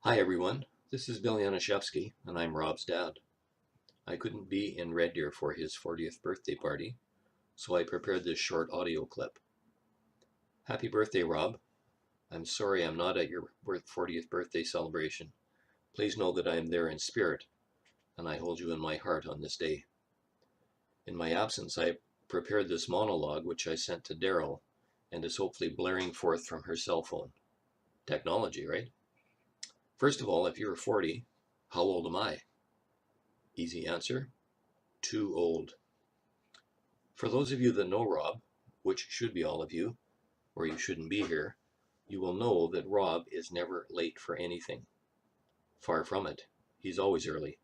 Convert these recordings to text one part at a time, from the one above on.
Hi everyone, this is Bill Yanishevsky, and I'm Rob's dad. I couldn't be in Red Deer for his 40th birthday party, so I prepared this short audio clip. Happy birthday, Rob. I'm sorry I'm not at your 40th birthday celebration. Please know that I am there in spirit, and I hold you in my heart on this day. In my absence, I prepared this monologue which I sent to Daryl, and is hopefully blaring forth from her cell phone. Technology, right? First of all, if you're 40, how old am I? Easy answer, too old. For those of you that know Rob, which should be all of you, or you shouldn't be here, you will know that Rob is never late for anything. Far from it. He's always early,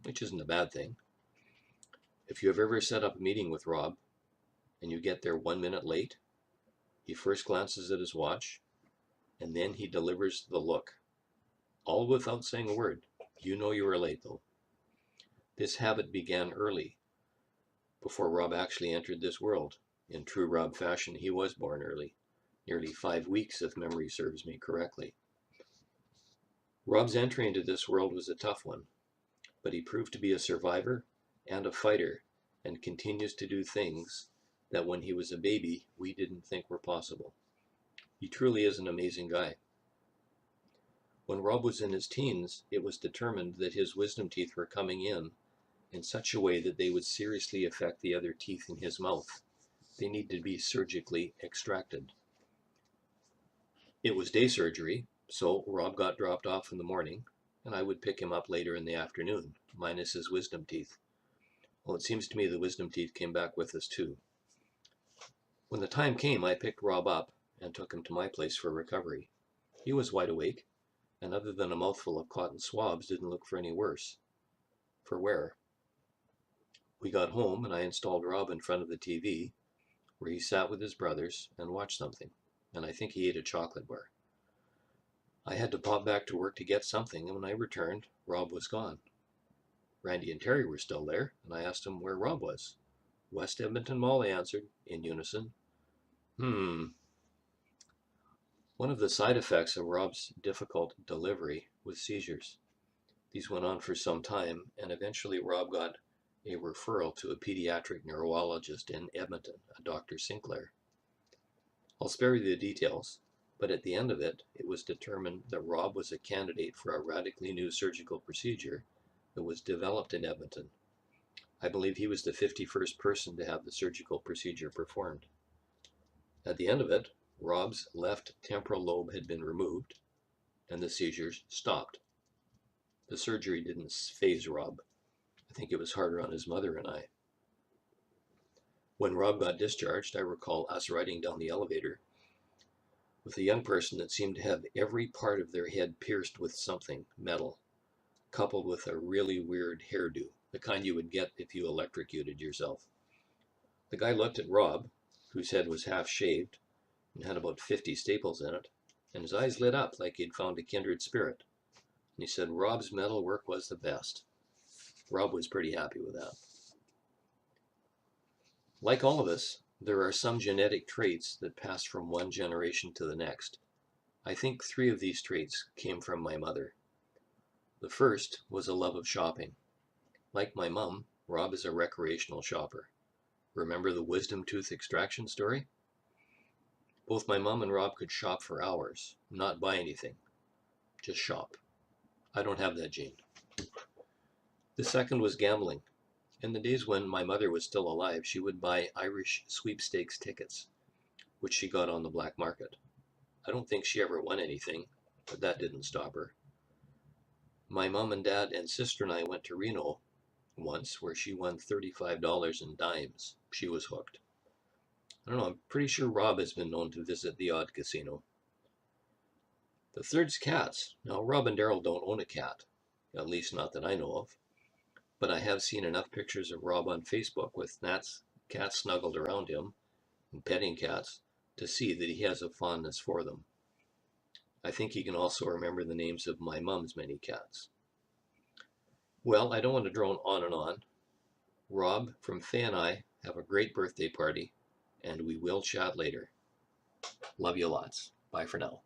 which isn't a bad thing. If you have ever set up a meeting with Rob and you get there 1 minute late, he first glances at his watch and then he delivers the look. All without saying a word. You know you were late though. This habit began early, before Rob actually entered this world. In true Rob fashion, he was born early, nearly 5 weeks if memory serves me correctly. Rob's entry into this world was a tough one, but he proved to be a survivor and a fighter, and continues to do things that when he was a baby we didn't think were possible. He truly is an amazing guy. When Rob was in his teens, it was determined that his wisdom teeth were coming in such a way that they would seriously affect the other teeth in his mouth. They need to be surgically extracted. It was day surgery, so Rob got dropped off in the morning, and I would pick him up later in the afternoon, minus his wisdom teeth. Well, it seems to me the wisdom teeth came back with us too. When the time came, I picked Rob up and took him to my place for recovery. He was wide awake, and other than a mouthful of cotton swabs, didn't look for any worse. For wear. We got home, and I installed Rob in front of the TV, where he sat with his brothers and watched something, and I think he ate a chocolate bar. I had to pop back to work to get something, and when I returned, Rob was gone. Randy and Terry were still there, and I asked them where Rob was. West Edmonton Mall, they answered, in unison. One of the side effects of Rob's difficult delivery was seizures. These went on for some time, and eventually Rob got a referral to a pediatric neurologist in Edmonton, a Dr. Sinclair. I'll spare you the details, but at the end of it, it was determined that Rob was a candidate for a radically new surgical procedure that was developed in Edmonton. I believe he was the 51st person to have the surgical procedure performed. At the end of it, Rob's left temporal lobe had been removed, and the seizures stopped. The surgery didn't faze Rob. I think it was harder on his mother and I. When Rob got discharged, I recall us riding down the elevator with a young person that seemed to have every part of their head pierced with something metal, coupled with a really weird hairdo, the kind you would get if you electrocuted yourself. The guy looked at Rob, whose head was half shaved and had about 50 staples in it, and his eyes lit up like he'd found a kindred spirit. And he said Rob's metal work was the best. Rob was pretty happy with that. Like all of us, there are some genetic traits that pass from one generation to the next. I think 3 of these traits came from my mother. The first was a love of shopping. Like my mom, Rob is a recreational shopper. Remember the wisdom tooth extraction story? Both my mom and Rob could shop for hours, not buy anything, just shop. I don't have that gene. The second was gambling. In the days when my mother was still alive, she would buy Irish sweepstakes tickets, which she got on the black market. I don't think she ever won anything, but that didn't stop her. My mom and dad and sister and I went to Reno once, where she won $35 in dimes. She was hooked. I don't know, I'm pretty sure Rob has been known to visit the odd casino. The third's cats. Now, Rob and Daryl don't own a cat, at least not that I know of, but I have seen enough pictures of Rob on Facebook with cats snuggled around him and petting cats to see that he has a fondness for them. I think he can also remember the names of my mom's many cats. Well, I don't want to drone on and on. Rob from Faye and I have a great birthday party, and we will chat later. Love you lots. Bye for now.